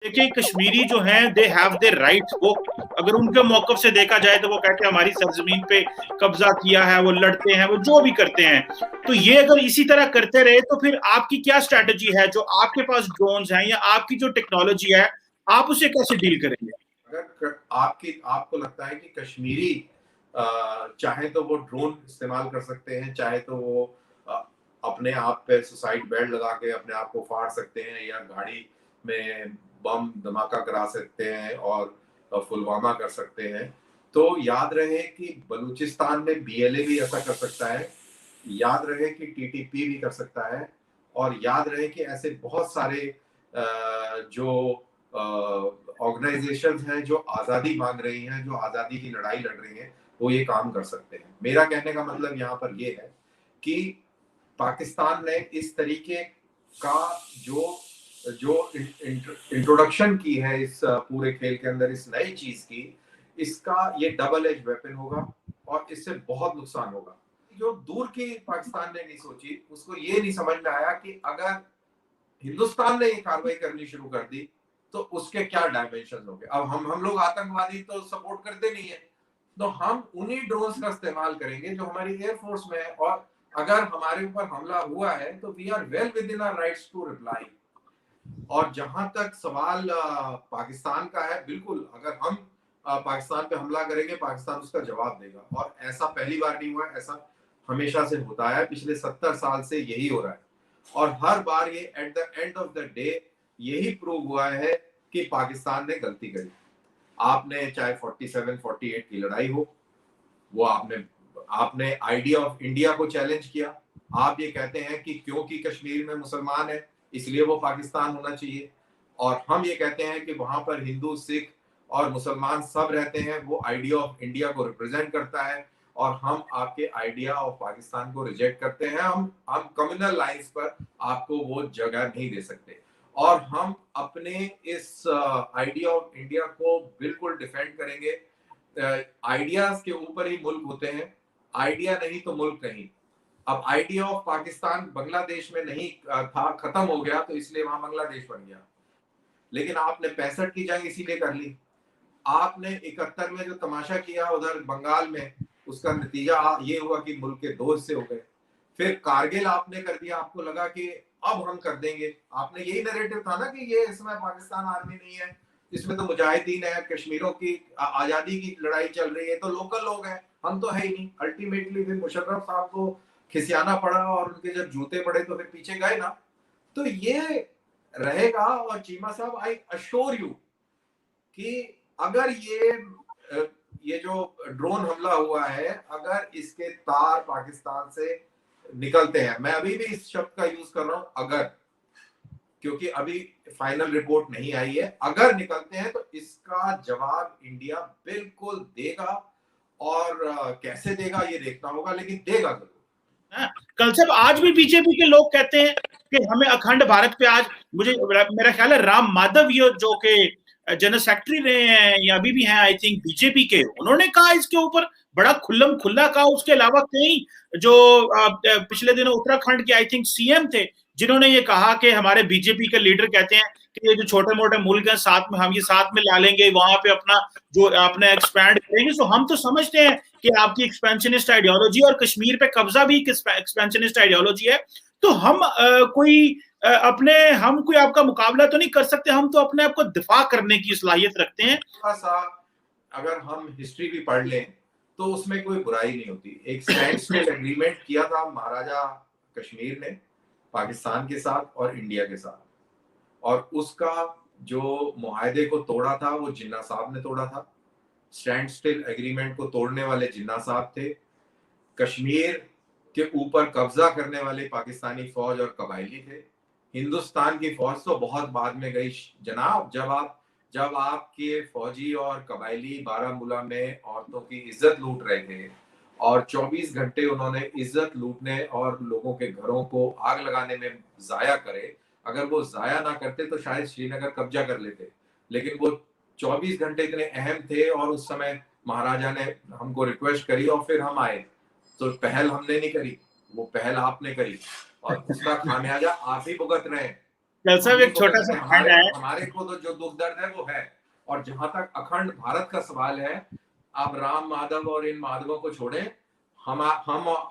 देखिए कश्मीरी जो हैं दे हैव देयर राइट्स। वो अगर उनके मौकफ से देखा जाए तो वो कहते हैं हमारी सरजमीन पे कब्जा किया है, वो लड़ते हैं, वो जो भी करते हैं। तो ये अगर इसी तरह करते रहे तो फिर आपकी क्या स्ट्रेटजी है? जो आपके पास ड्रोन्स हैं या आपकी जो टेक्नोलॉजी है, आप उसे कैसे डील करेंगे? अगर आपको लगता है कि कश्मीरी चाहे तो वो ड्रोन इस्तेमाल कर सकते हैं, चाहे तो वो अपने आप पे सुसाइड बेल्ट लगा के अपने आप को फाड़ सकते हैं, या गाड़ी में बम धमाका करा सकते हैं और पुलवामा कर सकते हैं, तो याद रहे कि बलूचिस्तान में बीएलए भी ऐसा कर सकता है, याद रहे कि टीटीपी भी कर सकता है, और याद रहे कि ऐसे बहुत सारे जो ऑर्गेनाइजेशंस हैं जो आज़ादी मांग रही हैं, जो आज़ादी की लड़ाई लड़ रही हैं, वो ये काम कर सकते हैं। मेरा कहने का मतलब यहाँ पर ये है कि पाकिस्तान ने इस तरीके का जो जो इंट्रोडक्शन की है इस पूरे खेल के अंदर, इस नई चीज की, इसका ये डबल एज वेपन होगा और इससे बहुत नुकसान होगा। जो दूर की पाकिस्तान ने नहीं सोची, उसको ये नहीं समझ में आया कि अगर हिंदुस्तान ने ये कार्रवाई करनी शुरू कर दी तो उसके क्या डायमेंशन होंगे। अब हम लोग आतंकवादी तो सपोर्ट करते नहीं है, तो हम उन्हीं ड्रोन्स का इस्तेमाल करेंगे जो हमारी एयरफोर्स में है, और अगर हमारे ऊपर हमला हुआ है तो we are well within our rights to reply. और जहां तक सवाल पाकिस्तान का है, बिल्कुल अगर हम पाकिस्तान पे हमला करेंगे, पाकिस्तान उसका जवाब देगा, और ऐसा पहली बार नहीं हुआ है, ऐसा हमेशा से होता है, पिछले 70 साल से यही हो रहा है, और हर बार ये at the end of the day यही प्रूव हुआ है कि पाकिस्तान ने गलती करी। आपने चाहे 47-48 की लड़ाई हो, वो आपने आइडिया ऑफ इंडिया को चैलेंज किया। आप ये कहते हैं कि क्योंकि कश्मीर में मुसलमान है इसलिए वो पाकिस्तान होना चाहिए, और हम ये कहते हैं कि वहां पर हिंदू, सिख और मुसलमान सब रहते हैं, वो आइडिया ऑफ इंडिया को रिप्रेजेंट करता है, और हम आपके आइडिया ऑफ पाकिस्तान को रिजेक्ट करते हैं। हम कम्युनल लाइंस पर आपको वो जगह नहीं दे सकते, और हम अपने इस आइडिया ऑफ इंडिया को बिल्कुल डिफेंड करेंगे। आइडियाज के ऊपर ही मुल्क होते हैं, आइडिया नहीं तो मुल्क नहीं। अब आइडिया ऑफ पाकिस्तान बांग्लादेश में नहीं था, खत्म हो गया, तो इसलिए वहां बांग्लादेश बन गया, लेकिन आपने 65 की जंग इसीलिए कर ली। आपने 71 में जो तमाशा किया उधर बंगाल में, उसका नतीजा ये हुआ कि मुल्क के 2 हिस्से हो गए। फिर कारगिल आपने कर दिया, आपको लगा कि अब हम कर देंगे, आपने यही नैरेटिव था ना कि ये इसमें पाकिस्तान आर्मी नहीं है, इसमें तो मुजाहिदीन है, कश्मीरों की आजादी की लड़ाई चल रही है, तो लोकल लोग हैं, हम तो है ही नहीं। अल्टीमेटली फिर मुशर्रफ साहब को खिसियाना पड़ा, और उनके जब जूते पड़े तो फिर पीछे गए ना। तो ये रहेगा, और चीमा साहब आई अश्योर यू कि अगर ये जो ड्रोन हमला हुआ है, अगर इसके तार पाकिस्तान से निकलते हैं, मैं अभी भी इस शब्द का यूज कर रहा हूं अगर, क्योंकि अभी फाइनल रिपोर्ट नहीं आई है, अगर निकलते हैं तो इसका जवाब इंडिया बिल्कुल देगा, और कैसे देगा ये देखना होगा, लेकिन देगा जरूर। कल साहब आज भी बीजेपी के लोग कहते हैं कि हमें अखंड भारत पे आज, मुझे मेरा ख्याल है राम माधव ये जो के जनरल सेक्रेटरी रहे हैं या अभी भी हैं आई थिंक बीजेपी के, उन्होंने कहा इसके ऊपर बड़ा खुल्लम खुल्ला कहा। उसके अलावा कई जो पिछले दिनों उत्तराखंड के आई थिंक सीएम थे जिन्होंने ये कहा कि हमारे बीजेपी के लीडर कहते हैं कि ये जो छोटे मोटे मुल्क हैं साथ में हम ये साथ में ला लेंगे, वहां पे अपना जो अपने एक्सपैंड करेंगे। सो हम तो समझते हैं कि आपकी एक्सपेंशनिस्ट आइडियोलॉजी और कश्मीर पे कब्जा भी एक्सपेंशनिस्ट आइडियोलॉजी है। तो हम हम कोई आपका मुकाबला तो नहीं कर सकते, हम तो अपने आप को दिफा करने की सलाहियत रखते हैं। थोड़ा सा अगर हम हिस्ट्री भी पढ़ लें तो उसमें कोई बुराई नहीं होती। एक स्टैंड स्टिल एग्रीमेंट किया था महाराजा कश्मीर ने पाकिस्तान के साथ और इंडिया के साथ, और उसका जो मुआहदे को तोड़ा था वो जिन्ना साहब ने तोड़ा था। स्टैंड स्टिल एग्रीमेंट को तोड़ने वाले जिन्ना साहब थे। कश्मीर के ऊपर कब्जा करने वाले पाकिस्तानी फौज और कबायली थे। हिंदुस्तान की फौज तो बहुत बाद में गई जनाब, जब आपके फौजी और कबायली बारामूला में औरतों की इज्जत लूट रहे थे, और 24 घंटे उन्होंने इज्जत लूटने और लोगों के घरों को आग लगाने में जाया करे। अगर वो जाया ना करते तो शायद श्रीनगर कब्जा कर लेते, लेकिन वो 24 घंटे इतने अहम थे, और उस समय महाराजा ने हमको रिक्वेस्ट करी और फिर हम आए। तो पहल हमने नहीं करी, वो पहल आपने करी, और उसका खामियाजा आप ही भुगत रहे हैं। कल साहब एक तो छोटा सा खंड है। हमारे को तो जो दुख दर्द है वो है। और जहां तक अखंड भारत का सवाल है, आप राम माधव और इन माधवों को छोड़ें, हम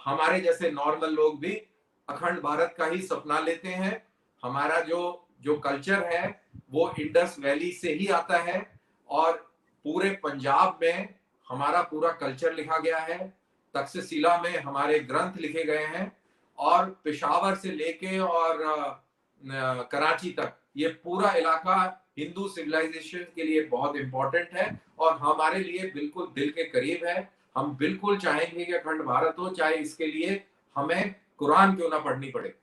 हमारे जैसे नॉर्मल लोग भी अखंड भारत का ही सपना लेते हैं। हमारा जो जो कल्चर है वो इंडस वैली से ही आता है, और पूरे पंजाब में हमारा पूरा कल्चर लिखा गया है, तक्षशिला में हमारे ग्रंथ लिखे गए हैं, और पेशावर से लेके और कराची तक ये पूरा इलाका हिंदू सिविलाइजेशन के लिए बहुत इंपॉर्टेंट है और हमारे लिए बिल्कुल दिल के करीब है। हम बिल्कुल चाहेंगे कि अखंड भारत हो, चाहे इसके लिए हमें कुरान क्यों ना पढ़नी पड़े।